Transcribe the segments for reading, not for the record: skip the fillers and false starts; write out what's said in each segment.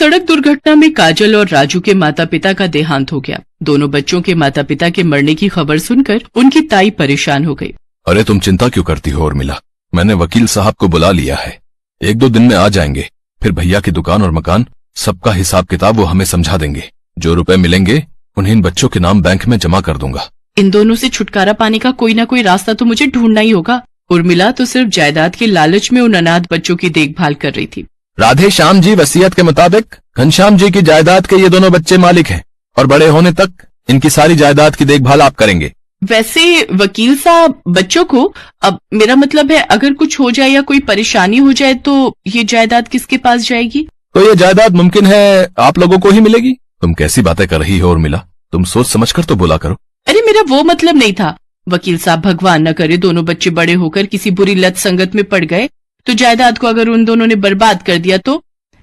सड़क दुर्घटना में काजल और राजू के माता पिता का देहांत हो गया। दोनों बच्चों के माता पिता के मरने की खबर सुनकर उनकी ताई परेशान हो गई। अरे तुम चिंता क्यों करती हो उर्मिला, मैंने वकील साहब को बुला लिया है, 1-2 दिन में आ जाएंगे। फिर भैया की दुकान और मकान सबका हिसाब किताब वो हमें समझा देंगे। जो रुपए मिलेंगे उन्हें इन बच्चों के नाम बैंक में जमा कर दूंगा। इन दोनों से छुटकारा पाने का कोई ना कोई रास्ता तो मुझे ढूंढना ही होगा। उर्मिला तो सिर्फ जायदाद के लालच में उन अनाथ बच्चों की देखभाल कर रही थी। राधे श्याम जी वसीयत के मुताबिक घनश्याम जी की जायदाद के ये दोनों बच्चे मालिक हैं और बड़े होने तक इनकी सारी जायदाद की देखभाल आप करेंगे। वैसे वकील साहब, बच्चों को, अब मेरा मतलब है अगर कुछ हो जाए या कोई परेशानी हो जाए तो ये जायदाद किसके पास जाएगी? तो ये जायदाद मुमकिन है आप लोगों को ही मिलेगी। तुम कैसी बातें कर रही हो उर्मिला, तुम सोच समझकर तो बोला करो। अरे मेरा वो मतलब नहीं था वकील साहब, भगवान न करे दोनों बच्चे बड़े होकर किसी बुरी लत संगत में पड़ गए तो जायदाद को अगर उन दोनों ने बर्बाद कर दिया तो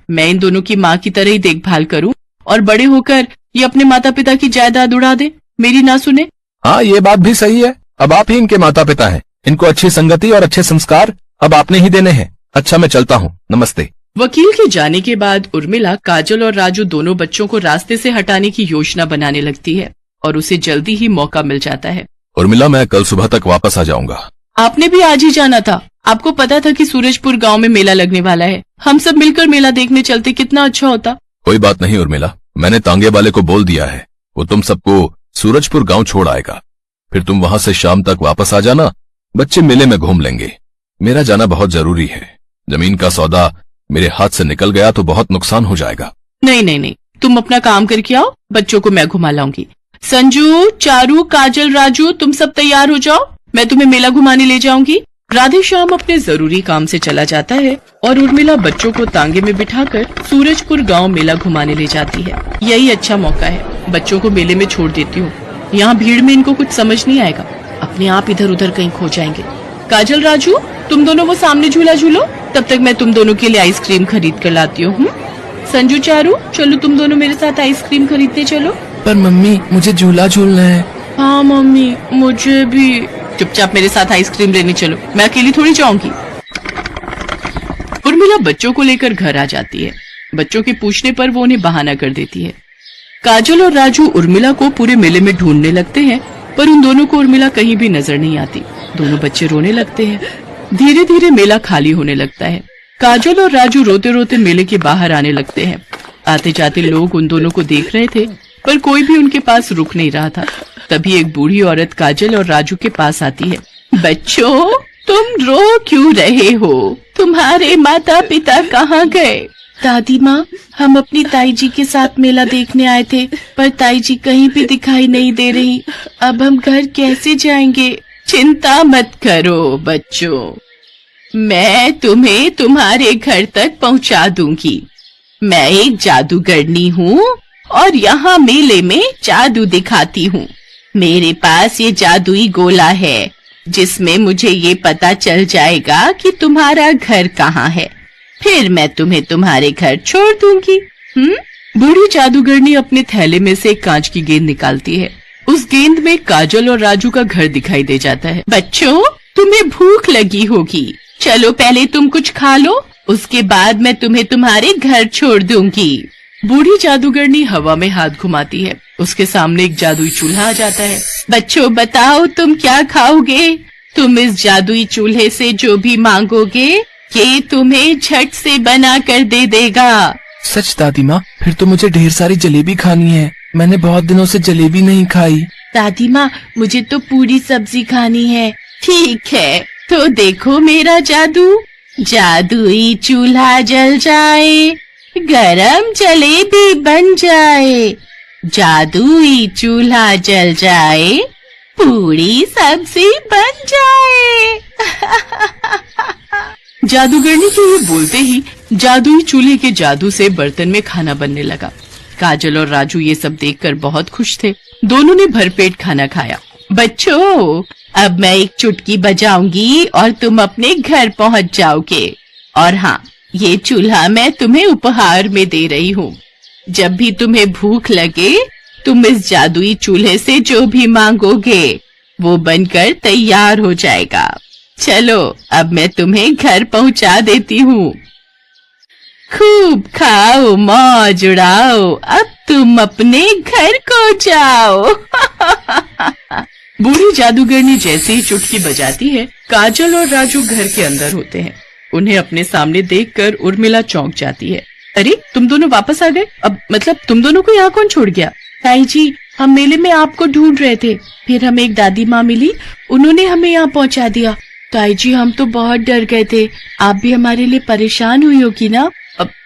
मैं इन दोनों की माँ की तरह ही देखभाल करूं और बड़े होकर ये अपने माता पिता की जायदाद उड़ा दे, मेरी ना सुने। हाँ ये बात भी सही है, अब आप ही इनके माता पिता हैं, इनको अच्छी संगति और अच्छे संस्कार अब आपने ही देने हैं। अच्छा मैं चलता हूँ, नमस्ते। वकील के जाने के बाद उर्मिला, काजल और राजू दोनों बच्चों को रास्ते से हटाने की योजना बनाने लगती है और उसे जल्दी ही मौका मिल जाता है। उर्मिला मैं कल सुबह तक वापस आ जाऊंगा। आपने भी आज ही जाना था, आपको पता था कि सूरजपुर गांव में मेला लगने वाला है, हम सब मिलकर मेला देखने चलते कितना अच्छा होता। कोई बात नहीं उर्मिला, मैंने तांगे वाले को बोल दिया है, वो तुम सबको सूरजपुर गांव छोड़ आएगा। फिर तुम वहां से शाम तक वापस आ जाना, बच्चे मेले में घूम लेंगे। मेरा जाना बहुत जरूरी है, जमीन का सौदा मेरे हाथ से निकल गया तो बहुत नुकसान हो जाएगा। नहीं नहीं नहीं, तुम अपना काम करके आओ, बच्चों को मैं घुमा लाऊंगी। संजू, चारू, काजल, राजू, तुम सब तैयार हो जाओ, मैं तुम्हें मेला घुमाने ले जाऊंगी। राधे श्याम अपने जरूरी काम से चला जाता है और उर्मिला बच्चों को तांगे में बिठाकर सूरजपुर गांव मेला घुमाने ले जाती है। यही अच्छा मौका है, बच्चों को मेले में छोड़ देती हूँ, यहाँ भीड़ में इनको कुछ समझ नहीं आएगा, अपने आप इधर उधर कहीं खो जाएंगे। काजल, राजू, तुम दोनों वो सामने झूला झूलो, तब तक मैं तुम दोनों के लिए आइसक्रीम खरीद कर लाती हूँ। संजू, चारू, चलो तुम दोनों मेरे साथ आइसक्रीम खरीदने चलो। पर मम्मी मुझे झूला झूलना है। हाँ मम्मी, मुझे भी। चुपचाप मेरे साथ आइसक्रीम लेने चलो, मैं अकेली थोड़ी जाऊंगी। उर्मिला बच्चों को लेकर घर आ जाती है। बच्चों के पूछने पर वो उन्हें बहाना कर देती है। काजल और राजू उर्मिला को पूरे मेले में ढूंढने लगते हैं पर उन दोनों को उर्मिला कहीं भी नजर नहीं आती। दोनों बच्चे रोने लगते हैं। धीरे धीरे मेला खाली होने लगता है। काजल और राजू रोते रोते मेले के बाहर आने लगते हैं। आते जाते लोग उन दोनों को देख रहे थे पर कोई भी उनके पास रुक नहीं रहा था। तभी एक बूढ़ी औरत काजल और राजू के पास आती है। बच्चों, तुम रो क्यों रहे हो? तुम्हारे माता पिता कहाँ गए? दादी माँ, हम अपनी ताई जी के साथ मेला देखने आए थे पर ताई जी कहीं भी दिखाई नहीं दे रही। अब हम घर कैसे जाएंगे? चिंता मत करो बच्चों, मैं तुम्हें तुम्हारे घर तक पहुँचा दूंगी। मैं एक जादूगरनी हूँ और यहाँ मेले में जादू दिखाती हूँ। मेरे पास ये जादुई गोला है जिसमें मुझे ये पता चल जाएगा कि तुम्हारा घर कहाँ है, फिर मैं तुम्हें तुम्हारे घर छोड़ दूंगी। बूढ़ी जादूगरनी अपने थैले में से एक कांच की गेंद निकालती है। उस गेंद में काजल और राजू का घर दिखाई दे जाता है। बच्चों, तुम्हें भूख लगी होगी, चलो पहले तुम कुछ खा लो, उसके बाद मैं तुम्हें तुम्हारे घर छोड़ दूंगी। बूढ़ी जादूगरनी हवा में हाथ घुमाती है। उसके सामने एक जादुई चूल्हा आ जाता है। बच्चों बताओ तुम क्या खाओगे? तुम इस जादुई चूल्हे से जो भी मांगोगे ये तुम्हें झट से बना कर दे देगा। सच दादी माँ, फिर तो मुझे ढेर सारी जलेबी खानी है, मैंने बहुत दिनों से जलेबी नहीं खाई। दादी माँ, मुझे तो पूरी सब्जी खानी है। ठीक है, तो देखो मेरा जादू। जादुई चूल्हा जल जाए, गरम जलेबी बन जाए। जादुई चूल्हा जल जाए, पूरी सब्जी बन जाए। जादूगरनी के ये बोलते ही जादुई चूल्हे के जादू से बर्तन में खाना बनने लगा। काजल और राजू ये सब देखकर बहुत खुश थे। दोनों ने भरपेट खाना खाया। बच्चों, अब मैं एक चुटकी बजाऊंगी और तुम अपने घर पहुंच जाओगे। और हाँ, ये चूल्हा मैं तुम्हें उपहार में दे रही हूँ। जब भी तुम्हें भूख लगे तुम इस जादुई चूल्हे से जो भी मांगोगे वो बनकर तैयार हो जाएगा। चलो अब मैं तुम्हें घर पहुंचा देती हूँ। खूब खाओ मौज उड़ाओ, अब तुम अपने घर को जाओ। बूढ़ी जादूगरनी जैसे ही चुटकी बजाती है, काजल और राजू घर के अंदर होते हैं। उन्हें अपने सामने देखकर उर्मिला चौंक जाती है। अरे तुम दोनों वापस आ गए? अब मतलब तुम दोनों को यहाँ कौन छोड़ गया? ताई जी, हम मेले में आपको ढूंढ रहे थे, फिर हमें एक दादी माँ मिली, उन्होंने हमें यहाँ पहुँचा दिया। ताई जी, हम तो बहुत डर गए थे, आप भी हमारे लिए परेशान हुई होगी ना?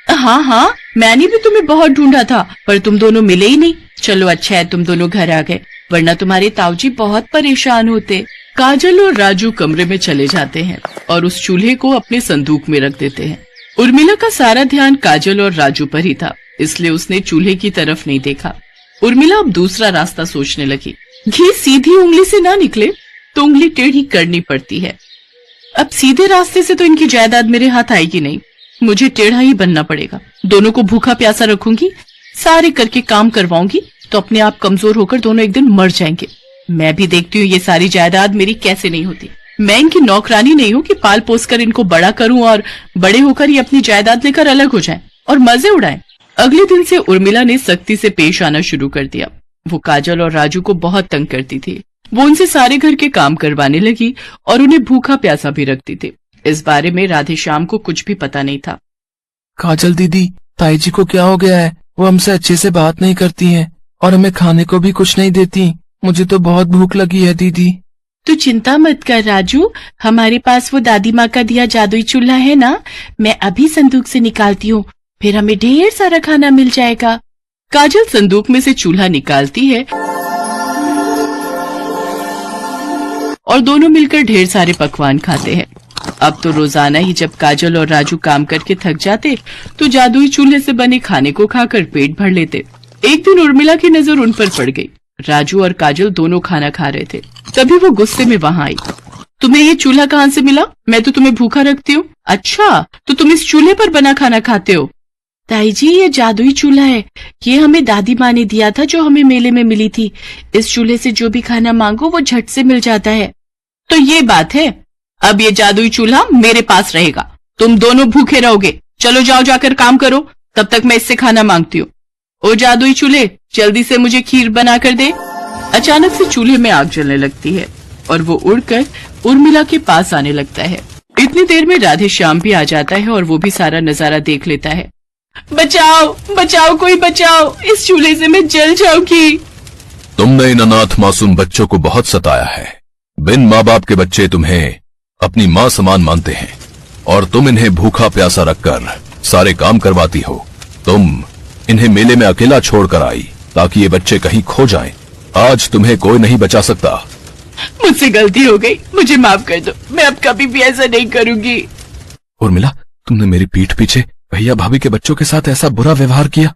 हाँ, मैंने भी तुम्हें बहुत ढूंढा था, पर तुम दोनों मिले ही नहीं। चलो अच्छा है तुम दोनों घर आ गए, वरना तुम्हारे ताऊजी बहुत परेशान होते। काजल और राजू कमरे में चले जाते हैं और उस चूल्हे को अपने संदूक में रख देते हैं। उर्मिला का सारा ध्यान काजल और राजू पर ही था, इसलिए उसने चूल्हे की तरफ नहीं देखा। उर्मिला अब दूसरा रास्ता सोचने लगी। घी सीधी उंगली से ना निकले तो उंगली टेढ़ी करनी पड़ती है। अब सीधे रास्ते से तो इनकी जायदाद मेरे हाथ आएगी नहीं, मुझे टेढ़ा ही बनना पड़ेगा। दोनों को भूखा प्यासा रखूंगी, सारे करके काम करवाऊंगी, तो अपने आप कमजोर होकर दोनों एक दिन मर जाएंगे। मैं भी देखती हूँ ये सारी जायदाद मेरी कैसे नहीं होती। मैं इनकी नौकरानी नहीं हूँ कि पाल पोस कर इनको बड़ा करूं और बड़े होकर ये अपनी जायदाद लेकर अलग हो जाएं और मजे उड़ाएं। अगले दिन से उर्मिला ने सख्ती से पेश आना शुरू कर दिया। वो काजल और राजू को बहुत तंग करती थी। वो उनसे सारे घर के काम करवाने लगी और उन्हें भूखा प्यासा भी रखती थी। इस बारे में राधेश्याम को कुछ भी पता नहीं था। काजल दीदी, ताई जी को क्या हो गया है? वो हमसे अच्छे से बात नहीं करती हैं और हमें खाने को भी कुछ नहीं देती। मुझे तो बहुत भूख लगी है दीदी। तू चिंता मत कर राजू, हमारे पास वो दादी माँ का दिया जादुई चूल्हा है ना, मैं अभी संदूक से निकालती हूँ, फिर हमें ढेर सारा खाना मिल जाएगा। काजल संदूक में से चूल्हा निकालती है और दोनों मिलकर ढेर सारे पकवान खाते हैं। अब तो रोजाना ही जब काजल और राजू काम करके थक जाते तो जादुई चूल्हे से बने खाने को खाकर पेट भर लेते। एक दिन उर्मिला की नजर उन पर पड़ गई। राजू और काजल दोनों खाना खा रहे थे, तभी वो गुस्से में वहां आई। तुम्हें ये चूल्हा कहाँ से मिला? मैं तो तुम्हें भूखा रखती हूँ। अच्छा, तो तुम इस चूल्हे पर बना खाना खाते हो? ताई जी, ये जादुई चूल्हा है, ये हमें दादी माँ ने दिया था जो हमें मेले में मिली थी। इस चूल्हे से जो भी खाना मांगो वो झट से मिल जाता है। तो ये बात है, अब ये जादुई चूल्हा मेरे पास रहेगा, तुम दोनों भूखे रहोगे। चलो जाओ, जाकर काम करो, तब तक मैं इससे खाना मांगती हूँ। ओ जादुई चूल्हे, जल्दी से मुझे खीर बना कर दे। अचानक से चूल्हे में आग जलने लगती है और वो उड़कर उर्मिला के पास आने लगता है। इतनी देर में राधेश्याम भी आ जाता है और वो भी सारा नजारा देख लेता है। बचाओ बचाओ, कोई बचाओ, इस चूल्हे से मैं जल जाऊंगी। तुमने इन अनाथ मासूम बच्चों को बहुत सताया है। बिन माँ बाप के बच्चे तुम्हें अपनी माँ समान मानते हैं और तुम इन्हें भूखा प्यासा रखकर सारे काम करवाती हो। तुम इन्हें मेले में अकेला छोड़कर आई ताकि ये बच्चे कहीं खो जाएं। आज तुम्हें कोई नहीं बचा सकता। मुझसे गलती हो गई, मुझे माफ कर दो, मैं अब कभी भी ऐसा नहीं करूंगी। उर्मिला, तुमने मेरी पीठ पीछे भैया भाभी के बच्चों के साथ ऐसा बुरा व्यवहार किया।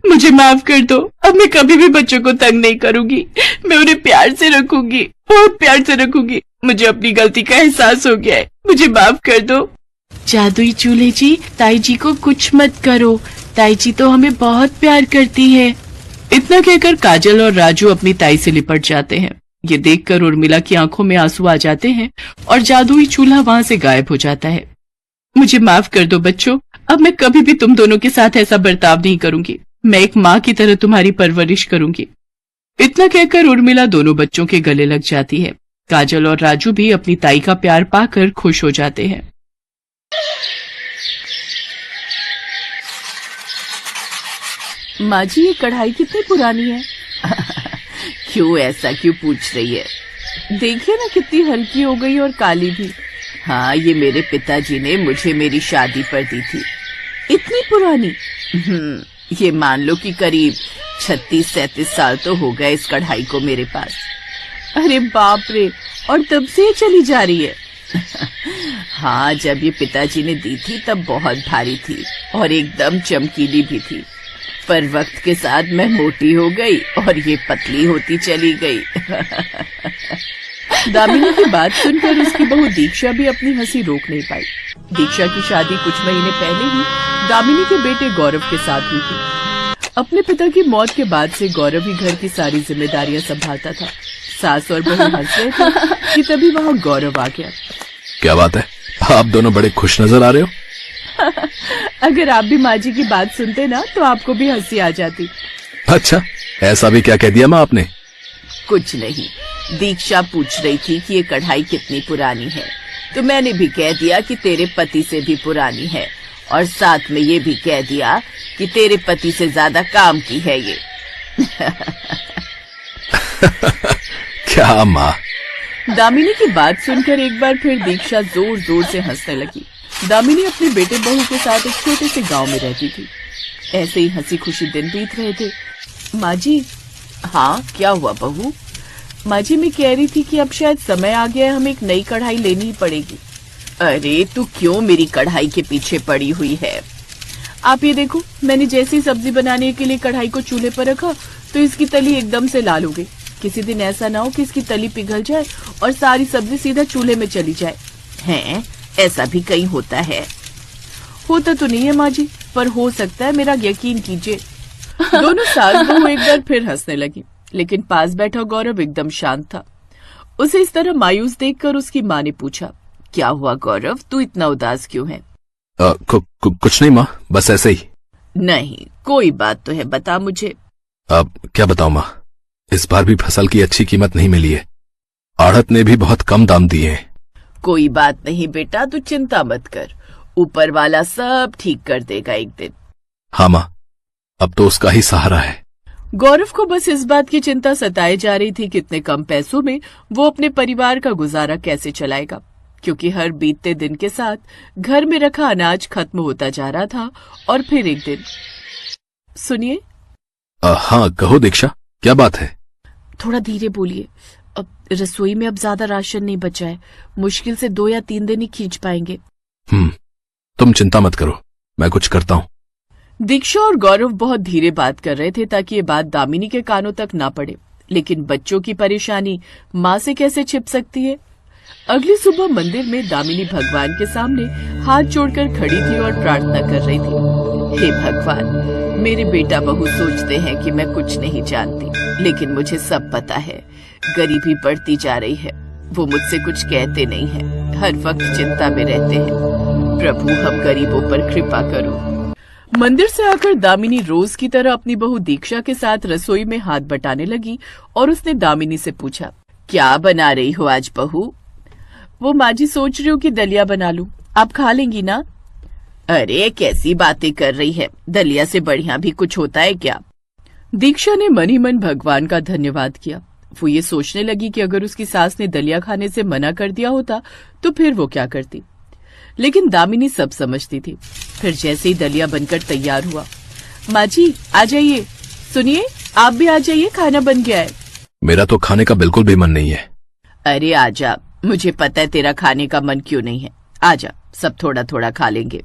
मुझे माफ कर दो, अब मैं कभी भी बच्चों को तंग नहीं करूंगी। मैं उन्हें प्यार से रखूंगी, बहुत प्यार से रखूंगी। मुझे अपनी गलती का एहसास हो गया है, मुझे माफ कर दो। जादुई चूल्हे जी, ताई जी को कुछ मत करो, ताई जी तो हमें बहुत प्यार करती है। इतना कहकर काजल और राजू अपनी ताई से लिपट जाते हैं। ये देखकर उर्मिला की आंखों में आंसू आ जाते हैं और जादुई चूल्हा वहां से गायब हो जाता है। मुझे माफ कर दो बच्चों, अब मैं कभी भी तुम दोनों के साथ ऐसा बर्ताव नहीं करूंगी। मैं एक माँ की तरह तुम्हारी परवरिश करूंगी। इतना कहकर उर्मिला दोनों बच्चों के गले लग जाती है। काजल और राजू भी अपनी ताई का प्यार पाकर खुश हो जाते हैं। माँ जी, ये कढ़ाई कितनी पुरानी है? क्यों ऐसा क्यों पूछ रही है? देखिए ना, कितनी हल्की हो गई और काली भी। हाँ, ये मेरे पिताजी ने मुझे मेरी शादी पर दी थी। इतनी पुरानी? ये मान लो कि करीब 36-37 साल तो हो गए इस कढ़ाई को मेरे पास। अरे बाप रे, और तब से ये चली जा रही है? हाँ, जब ये पिताजी ने दी थी तब बहुत भारी थी और एकदम चमकीली भी थी, पर वक्त के साथ मैं मोटी हो गई और ये पतली होती चली गई। दामिनी की बात सुनकर उसकी बहू दीक्षा भी अपनी हंसी रोक नहीं पाई। दीक्षा की शादी कुछ महीने पहले ही दामिनी के बेटे गौरव के साथ हुई थी। अपने पिता की मौत के बाद से गौरव ही घर की सारी जिम्मेदारियां संभालता था। सास और बहू हंस रहे थे कि तभी वहाँ गौरव आ गया। क्या बात है, आप दोनों बड़े खुश नजर आ रहे हो। अगर आप भी माँ जी की बात सुनते ना तो आपको भी हंसी आ जाती। अच्छा, ऐसा भी क्या कह दिया माँ आपने? कुछ नहीं, दीक्षा पूछ रही थी कि ये कढ़ाई कितनी पुरानी है, तो मैंने भी कह दिया कि तेरे पति से भी पुरानी है, और साथ में ये भी कह दिया कि तेरे पति से ज्यादा काम की है ये। क्या माँ? दामिनी की बात सुनकर एक बार फिर दीक्षा जोर जोर से हंसने लगी। दामिनी अपने बेटे बहू के साथ एक छोटे से गांव में रहती थी। ऐसे ही हंसी खुशी दिन बीत रहे थे। माँ जी। हाँ, क्या हुआ बहू? माँ जी, मैं कह रही थी कि अब शायद समय आ गया है, हमें एक नई कढ़ाई लेनी ही पड़ेगी। अरे तू क्यों मेरी कढ़ाई के पीछे पड़ी हुई है? आप ये देखो, मैंने जैसे ही सब्जी बनाने के लिए कढ़ाई को चूल्हे पर रखा तो इसकी तली एकदम से लाल हो गई। किसी दिन ऐसा ना हो कि इसकी तली पिघल जाए और सारी सब्जी सीधा चूल्हे में चली जाए। हैं? ऐसा भी कहीं होता है? होता तो नहीं है माँ जी, पर हो सकता है, मेरा यकीन कीजिए। दोनों सास बहू एक बार फिर हंसने लगी, लेकिन पास बैठा गौरव एकदम शांत था। उसे इस तरह मायूस देखकर उसकी माँ ने पूछा, क्या हुआ गौरव, तू इतना उदास क्यों है? कुछ नहीं माँ, बस ऐसे ही। नहीं, कोई बात तो है, बता मुझे। अब क्या बताऊं माँ, इस बार भी फसल की अच्छी कीमत नहीं मिली है। आढ़त ने भी बहुत कम दाम दिए हैं। कोई बात नहीं बेटा, तू चिंता मत कर, ऊपर वाला सब ठीक कर देगा एक दिन। हाँ माँ, अब तो उसका ही सहारा है। गौरव को बस इस बात की चिंता सताए जा रही थी कि इतने कम पैसों में वो अपने परिवार का गुजारा कैसे चलाएगा, क्योंकि हर बीतते दिन के साथ घर में रखा अनाज खत्म होता जा रहा था। और फिर एक दिन, सुनिए। हाँ कहो दीक्षा, क्या बात है? थोड़ा धीरे बोलिए, अब रसोई में अब ज्यादा राशन नहीं बचा है, मुश्किल से 2 या 3 दिन ही खींच पाएंगे। तुम चिंता मत करो, मैं कुछ करता हूँ। दीक्षा और गौरव बहुत धीरे बात कर रहे थे ताकि ये बात दामिनी के कानों तक ना पड़े, लेकिन बच्चों की परेशानी माँ से कैसे छिप सकती है। अगली सुबह मंदिर में दामिनी भगवान के सामने हाथ जोड़कर खड़ी थी और प्रार्थना कर रही थी, हे भगवान, मेरे बेटा बहू सोचते हैं कि मैं कुछ नहीं जानती, लेकिन मुझे सब पता है। गरीबी बढ़ती जा रही है, वो मुझसे कुछ कहते नहीं है, हर वक्त चिंता में रहते हैं। प्रभु, हम गरीबों पर कृपा करो। मंदिर से आकर दामिनी रोज की तरह अपनी बहू दीक्षा के साथ रसोई में हाथ बटाने लगी और उसने दामिनी से पूछा, क्या बना रही हो आज बहू? वो माँ जी, सोच रही हूँ कि दलिया बना लूं, आप खा लेंगी ना? अरे कैसी बातें कर रही है, दलिया से बढ़िया भी कुछ होता है क्या? दीक्षा ने मन ही मन भगवान का धन्यवाद किया। वो ये सोचने लगी कि अगर उसकी सास ने दलिया खाने से मना कर दिया होता तो फिर वो क्या करती, लेकिन दामिनी सब समझती थी। फिर जैसे ही दलिया बनकर तैयार हुआ, माँ जी आ जाइए, सुनिए आप भी आ जाइए, खाना बन गया है। मेरा तो खाने का बिल्कुल भी मन नहीं है। अरे आजा, मुझे पता है तेरा खाने का मन क्यों नहीं है, आजा, सब थोड़ा थोड़ा खा लेंगे।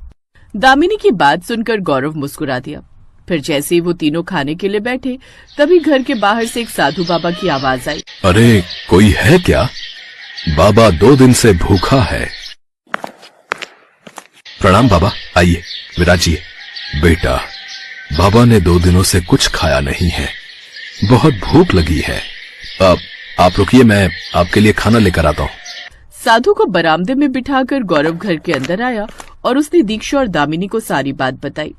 दामिनी की बात सुनकर गौरव मुस्कुरा दिया। फिर जैसे ही वो तीनों खाने के लिए बैठे, तभी घर के बाहर से एक साधु बाबा की आवाज आई, अरे कोई है क्या? बाबा 2 दिन से भूखा है। प्रणाम बाबा, आइए विराजिए। बेटा, बाबा ने 2 दिनों से कुछ खाया नहीं है, बहुत भूख लगी है। आप रुकिए, मैं आपके लिए खाना लेकर आता हूँ। साधु को बरामदे में बिठाकर गौरव घर के अंदर आया और उसने दीक्षा और दामिनी को सारी बात बताई।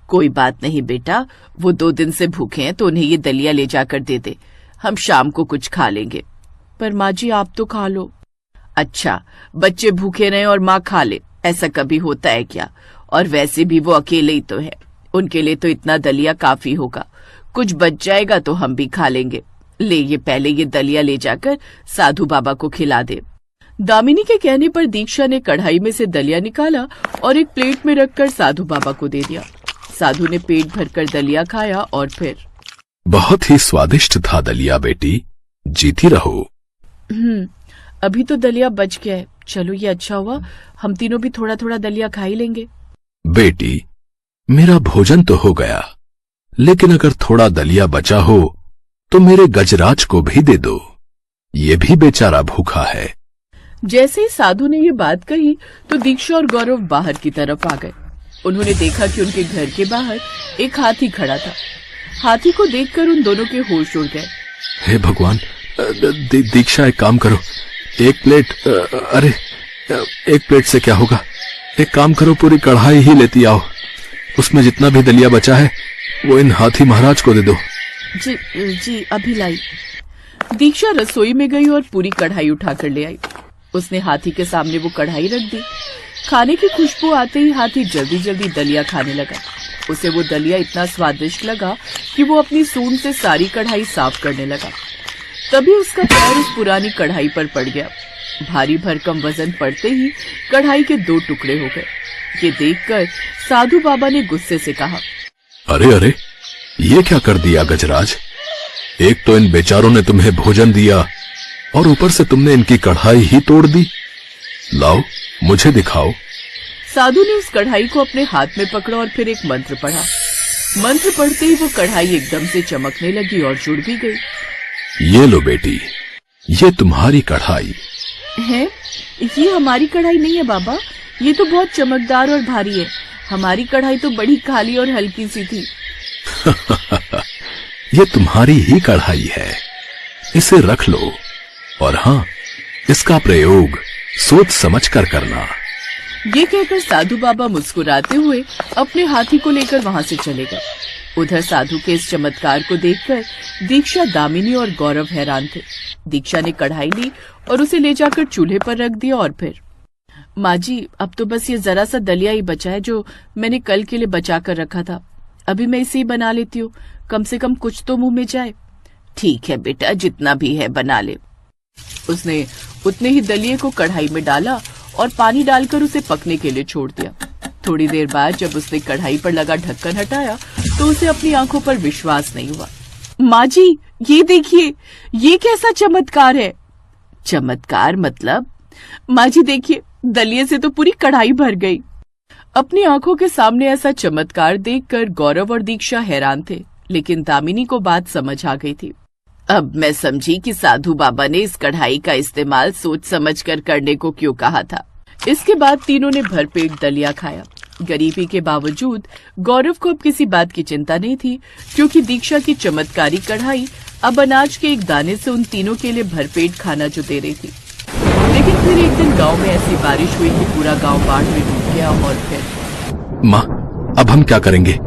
कोई बात नहीं बेटा, वो 2 दिन से भूखे हैं तो उन्हें ये दलिया ले जाकर दे दे, हम शाम को कुछ खा लेंगे। पर माँ जी आप तो खा लो। अच्छा, बच्चे भूखे रहे और माँ खा ले, ऐसा कभी होता है क्या? और वैसे भी वो अकेले ही तो है, उनके लिए तो इतना दलिया काफी होगा, कुछ बच जाएगा तो हम भी खा लेंगे। ले, ये पहले ये दलिया ले जाकर साधु बाबा को खिला दे। दामिनी के कहने पर दीक्षा ने कढ़ाई में से दलिया निकाला और एक प्लेट में रखकर साधु बाबा को दे दिया। साधु ने पेट भरकर दलिया खाया और फिर, बहुत ही स्वादिष्ट था दलिया बेटी, जीती रहो। अभी तो दलिया बच गया है, चलो ये अच्छा हुआ, हम तीनों भी थोड़ा थोड़ा दलिया खा ही लेंगे। बेटी, मेरा भोजन तो हो गया, लेकिन अगर थोड़ा दलिया बचा हो तो मेरे गजराज को भी दे दो, ये भी बेचारा भूखा है। जैसे ही साधु ने ये बात कही तो दीक्षा और गौरव बाहर की तरफ आ गए। उन्होंने देखा कि उनके घर के बाहर एक हाथी खड़ा था। हाथी को देखकर उन दोनों के होश उड़ गए। हे भगवान, दीक्षा एक काम करो, एक प्लेट, अरे एक प्लेट से क्या होगा, एक काम करो, पूरी कढ़ाई ही लेती आओ। उसमें जितना भी दलिया बचा है वो इन हाथी महाराज को दे दो। जी अभी लाई। दीक्षा रसोई में गई और पूरी कढ़ाई उठाकर ले आई। उसने हाथी के सामने वो कढ़ाई रख दी। खाने की खुशबू आते ही हाथी जल्दी जल्दी दलिया खाने लगा। उसे वो दलिया इतना स्वादिष्ट लगा कि वो अपनी सूंड से सारी कढ़ाई साफ करने लगा। तभी उसका पैर उस पुरानी कढ़ाई पर पड़ गया। भारी भरकम वजन पड़ते ही कढ़ाई के 2 टुकड़े हो गए। ये देखकर साधु बाबा ने गुस्से से कहा, अरे अरे, ये क्या कर दिया गजराज? एक तो इन बेचारों ने तुम्हें भोजन दिया और ऊपर से तुमने इनकी कढ़ाई ही तोड़ दी। लाओ मुझे दिखाओ। साधु ने उस कढ़ाई को अपने हाथ में पकड़ा और फिर एक मंत्र पढ़ा। मंत्र पढ़ते ही वो कढ़ाई एकदम से चमकने लगी और जुड़ भी गई। ये लो बेटी, ये तुम्हारी कढ़ाई है। ये हमारी कढ़ाई नहीं है बाबा, ये तो बहुत चमकदार और भारी है। हमारी कढ़ाई तो बड़ी काली और हल्की सी थी। ये तुम्हारी ही कढ़ाई है, इसे रख लो। और हाँ, इसका प्रयोग सोच समझ कर करना। ये कहकर साधु बाबा मुस्कुराते हुए अपने हाथी को लेकर वहां से चले गए। उधर साधु के इस चमत्कार को देखकर दीक्षा, दामिनी और गौरव हैरान थे। दीक्षा ने कढ़ाई ली और उसे ले जाकर चूल्हे पर रख दिया और फिर, माँ जी, अब तो बस ये जरा सा दलिया ही बचा है जो मैंने कल के लिए बचा कर रखा था। अभी मैं इसे ही बना लेती हूँ, कम से कम कुछ तो मुंह में जाए। ठीक है बेटा, जितना भी है बना ले। उसने उतने ही दलिये को कढ़ाई में डाला और पानी डालकर उसे पकने के लिए छोड़ दिया। थोड़ी देर बाद जब उसने कढ़ाई पर लगा ढक्कन हटाया तो उसे अपनी आंखों पर विश्वास नहीं हुआ। माँ जी, ये देखिए, ये कैसा चमत्कार है। चमत्कार मतलब? माँ जी देखिए, दलिये से तो पूरी कढ़ाई भर गई। अपनी आंखों के सामने ऐसा चमत्कार देखकर गौरव और दीक्षा हैरान थे, लेकिन दामिनी को बात समझ आ गई थी। अब मैं समझी कि साधु बाबा ने इस कढ़ाई का इस्तेमाल सोच समझ कर करने को क्यों कहा था। इसके बाद तीनों ने भरपेट दलिया खाया। गरीबी के बावजूद गौरव को अब किसी बात की चिंता नहीं थी, क्योंकि दीक्षा की चमत्कारी कढ़ाई अब अनाज के एक दाने से उन तीनों के लिए भरपेट खाना जो दे रही थी। लेकिन फिर एक दिन गांव में ऐसी बारिश हुई कि पूरा गांव बाढ़ में डूब गया। और फिर, माँ, अब हम क्या करेंगे?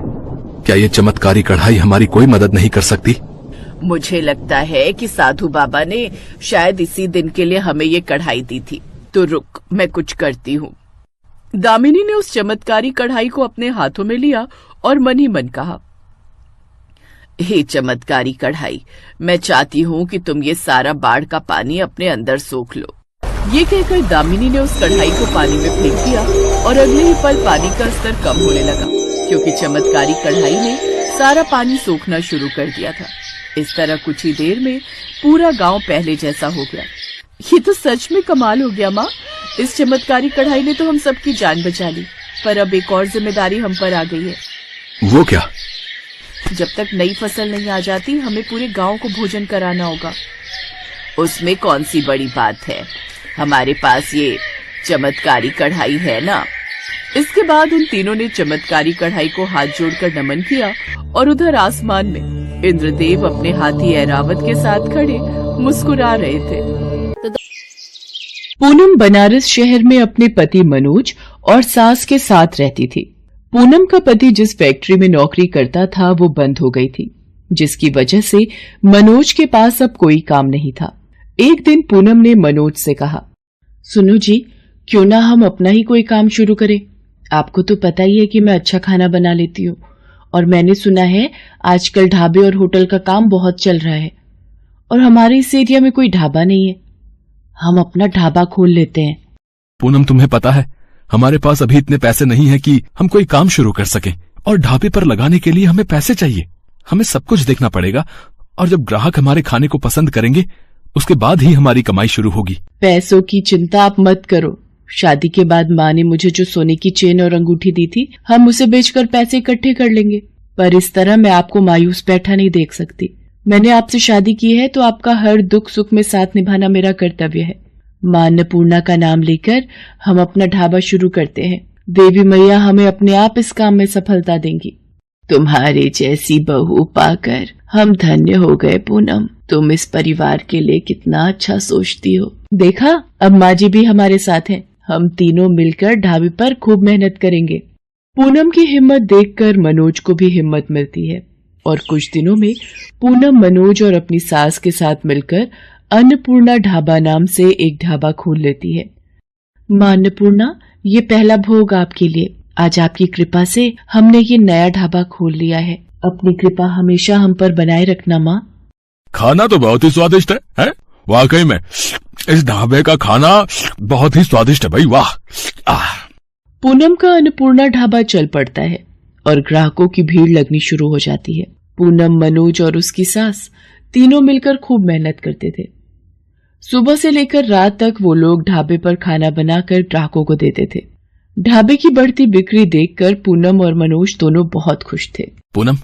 क्या ये चमत्कारी कढ़ाई हमारी कोई मदद नहीं कर सकती? मुझे लगता है कि साधु बाबा ने शायद इसी दिन के लिए हमें ये कढ़ाई दी थी। तो रुक, मैं कुछ करती हूँ। दामिनी ने उस चमत्कारी कढ़ाई को अपने हाथों में लिया और मन ही मन कहा, हे चमत्कारी कढ़ाई, मैं चाहती हूँ कि तुम ये सारा बाढ़ का पानी अपने अंदर सोख लो। ये कहकर दामिनी ने उस कढ़ाई को पानी में फेंक दिया और अगले ही पल पानी का स्तर कम होने लगा, क्योंकि चमत्कारी कढ़ाई ने सारा पानी सोखना शुरू कर दिया था। इस तरह कुछ ही देर में पूरा गांव पहले जैसा हो गया। ये तो सच में कमाल हो गया माँ। इस चमत्कारी कढ़ाई ने तो हम सबकी जान बचा ली, पर अब एक और जिम्मेदारी हम पर आ गई है। वो क्या? जब तक नई फसल नहीं आ जाती, हमें पूरे गांव को भोजन कराना होगा। उसमें कौन सी बड़ी बात है, हमारे पास ये चमत्कारी कढ़ाई है ना। इसके बाद उन तीनों ने चमत्कारी कढ़ाई को हाथ जोड़कर नमन किया और उधर आसमान में इंद्रदेव अपने हाथी ऐरावत के साथ खड़े मुस्कुरा रहे थे। पूनम बनारस शहर में अपने पति मनोज और सास के साथ रहती थी। पूनम का पति जिस फैक्ट्री में नौकरी करता था वो बंद हो गई थी, जिसकी वजह से मनोज के पास अब कोई काम नहीं था। एक दिन पूनम ने मनोज से कहा, सुनो जी, क्यों ना हम अपना ही कोई काम शुरू करें। आपको तो पता ही है कि मैं अच्छा खाना बना लेती हूँ, और मैंने सुना है आजकल ढाबे और होटल का काम बहुत चल रहा है, और हमारे इस एरिया में कोई ढाबा नहीं है। हम अपना ढाबा खोल लेते हैं। पूनम, तुम्हें पता है हमारे पास अभी इतने पैसे नहीं है कि हम कोई काम शुरू कर सकें, और ढाबे पर लगाने के लिए हमें पैसे चाहिए। हमें सब कुछ देखना पड़ेगा, और जब ग्राहक हमारे खाने को पसंद करेंगे उसके बाद ही हमारी कमाई शुरू होगी। पैसों की चिंता आप मत करो। शादी के बाद माँ ने मुझे जो सोने की चेन और अंगूठी दी थी, हम उसे बेचकर पैसे इकट्ठे कर लेंगे। पर इस तरह मैं आपको मायूस बैठा नहीं देख सकती। मैंने आपसे शादी की है तो आपका हर दुख सुख में साथ निभाना मेरा कर्तव्य है। माँ अन्नपूर्णा का नाम लेकर हम अपना ढाबा शुरू करते हैं। देवी मैया हमें अपने आप इस काम में सफलता देंगी। तुम्हारे जैसी बहू पाकर हम धन्य हो गए पूनम। तुम इस परिवार के लिए कितना अच्छा सोचती हो। देखा, अब माँ जी भी हमारे साथ हैं। हम तीनों मिलकर ढाबे पर खूब मेहनत करेंगे। पूनम की हिम्मत देखकर मनोज को भी हिम्मत मिलती है और कुछ दिनों में पूनम, मनोज और अपनी सास के साथ मिलकर अन्नपूर्णा ढाबा नाम से एक ढाबा खोल लेती है। मां अन्नपूर्णा, ये पहला भोग आपके लिए। आज आपकी कृपा से हमने ये नया ढाबा खोल लिया है। अपनी कृपा हमेशा हम पर बनाए रखना मां। खाना तो बहुत ही स्वादिष्ट है? वाकई में इस ढाबे का खाना बहुत ही स्वादिष्ट है भाई, वाह। पूनम का अन्नपूर्णा ढाबा चल पड़ता है और ग्राहकों की भीड़ लगनी शुरू हो जाती है। पूनम, मनोज और उसकी सास तीनों मिलकर खूब मेहनत करते थे। सुबह से लेकर रात तक वो लोग ढाबे पर खाना बनाकर ग्राहकों को देते थे। ढाबे की बढ़ती बिक्री देखकर पूनम और मनोज दोनों बहुत खुश थे। पूनम,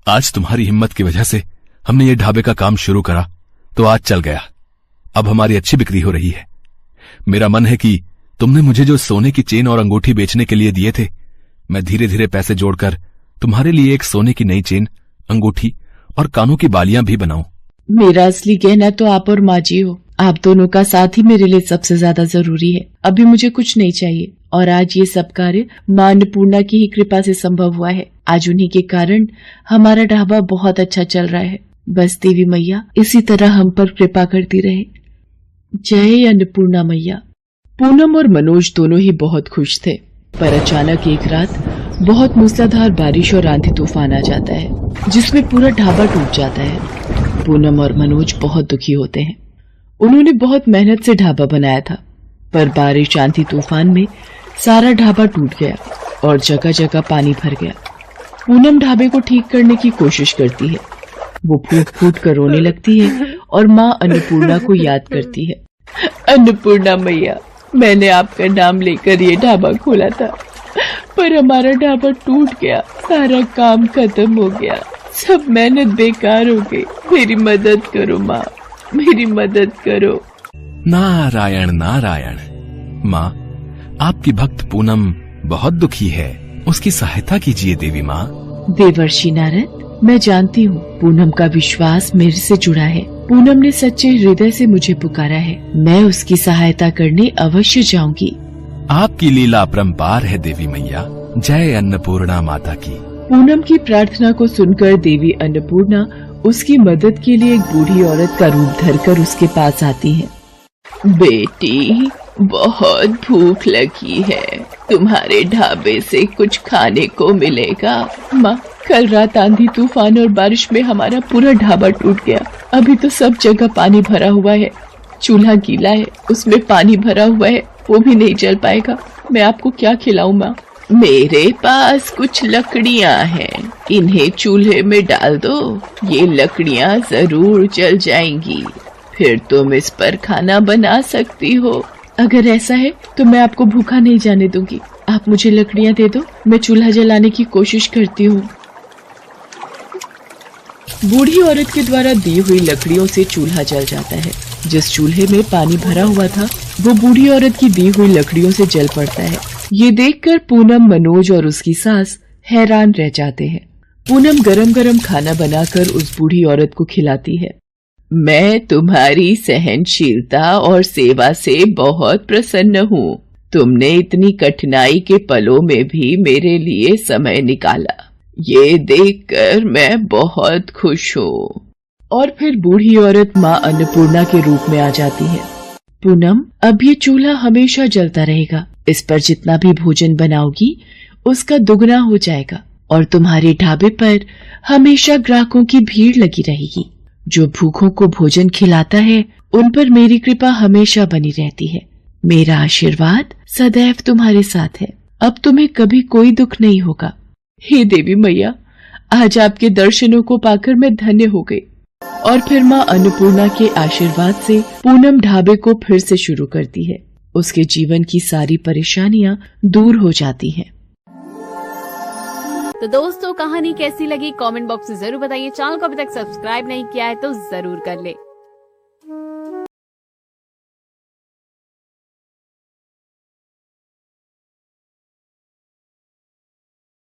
आज तुम्हारी हिम्मत की वजह से हमने ये ढाबे का काम शुरू करा तो आज चल गया। अब हमारी अच्छी बिक्री हो रही है। मेरा मन है कि तुमने मुझे जो सोने की चेन और अंगूठी बेचने के लिए दिए थे, मैं धीरे धीरे पैसे जोड़कर तुम्हारे लिए एक सोने की नई चेन, अंगूठी और कानों की बालियां भी बनाऊं। मेरा असली गहना तो आप और माँ जी हो। आप दोनों का साथ ही मेरे लिए सबसे ज्यादा जरूरी है। अभी मुझे कुछ नहीं चाहिए और आज ये सब कार्य मां अन्नपूर्णा की ही कृपा से संभव हुआ है। आज उन्हीं के कारण हमारा ढाबा बहुत अच्छा चल रहा है। बस देवी मैया इसी तरह हम पर कृपा करती रहे। जय अन्नपूर्णा मैया। पूनम और मनोज दोनों ही बहुत खुश थे, पर अचानक एक रात बहुत मूसलाधार बारिश और आंधी तूफान आ जाता है, जिसमें पूरा ढाबा टूट जाता है। पूनम और मनोज बहुत दुखी होते हैं। उन्होंने बहुत मेहनत से ढाबा बनाया था, पर बारिश, आंधी तूफान में सारा ढाबा टूट गया और जगह जगह पानी भर गया। पूनम ढाबे को ठीक करने की कोशिश करती है। वो फूट फूट कर रोने लगती है और माँ अन्नपूर्णा को याद करती है। अन्नपूर्णा मैया, मैंने आपका नाम लेकर ये ढाबा खोला था, पर हमारा ढाबा टूट गया, सारा काम खत्म हो गया, सब मेहनत बेकार हो गई। मेरी मदद करो माँ, मेरी मदद करो। नारायण नारायण। माँ, आपकी भक्त पूनम बहुत दुखी है, उसकी सहायता कीजिए देवी माँ। देवर्षि नारद, मैं जानती हूँ पूनम का विश्वास मेरे से जुड़ा है। पूनम ने सच्चे हृदय से मुझे पुकारा है। मैं उसकी सहायता करने अवश्य जाऊंगी। आपकी लीला अपरंपार है देवी मैया। जय अन्नपूर्णा माता की। पूनम की प्रार्थना को सुनकर देवी अन्नपूर्णा उसकी मदद के लिए एक बूढ़ी औरत का रूप धरकर उसके पास आती है। बेटी, बहुत भूख लगी है, तुम्हारे ढाबे से कुछ खाने को मिलेगा? माँ, कल रात आंधी तूफान और बारिश में हमारा पूरा ढाबा टूट गया। अभी तो सब जगह पानी भरा हुआ है। चूल्हा गीला है, उसमें पानी भरा हुआ है, वो भी नहीं जल पाएगा। मैं आपको क्या खिलाऊं माँ? मेरे पास कुछ लकड़ियाँ हैं, इन्हें चूल्हे में डाल दो, ये लकड़ियाँ जरूर जल जाएंगी, फिर तुम इस पर खाना बना सकती हो। अगर ऐसा है तो मैं आपको भूखा नहीं जाने दूंगी। आप मुझे लकड़ियाँ दे दो, मैं चूल्हा जलाने की कोशिश करती हूँ। बूढ़ी औरत के द्वारा दी हुई लकड़ियों से चूल्हा जल जाता है। जिस चूल्हे में पानी भरा हुआ था, वो बूढ़ी औरत की दी हुई लकड़ियों से जल पड़ता है। ये देखकर पूनम, मनोज और उसकी सास हैरान रह जाते हैं। पूनम गरम गरम खाना बनाकर उस बूढ़ी औरत को खिलाती है। मैं तुम्हारी सहनशीलता और सेवा से बहुत प्रसन्न हूँ। तुमने इतनी कठिनाई के पलों में भी मेरे लिए समय निकाला, ये देखकर मैं बहुत खुश हूँ। और फिर बूढ़ी औरत माँ अन्नपूर्णा के रूप में आ जाती है। पूनम, अब ये चूल्हा हमेशा जलता रहेगा। इस पर जितना भी भोजन बनाओगी उसका दुगना हो जाएगा और तुम्हारे ढाबे पर हमेशा ग्राहकों की भीड़ लगी रहेगी। जो भूखों को भोजन खिलाता है उन पर मेरी कृपा हमेशा बनी रहती है। मेरा आशीर्वाद सदैव तुम्हारे साथ है। अब तुम्हें कभी कोई दुख नहीं होगा। हे देवी मैया, आज आपके दर्शनों को पाकर मैं धन्य हो गई। और फिर माँ अन्नपूर्णा के आशीर्वाद से पूनम ढाबे को फिर से शुरू करती है। उसके जीवन की सारी परेशानियाँ दूर हो जाती हैं। तो दोस्तों, कहानी कैसी लगी कमेंट बॉक्स में जरूर बताइए। चैनल को अभी तक सब्सक्राइब नहीं किया है तो जरूर कर ले।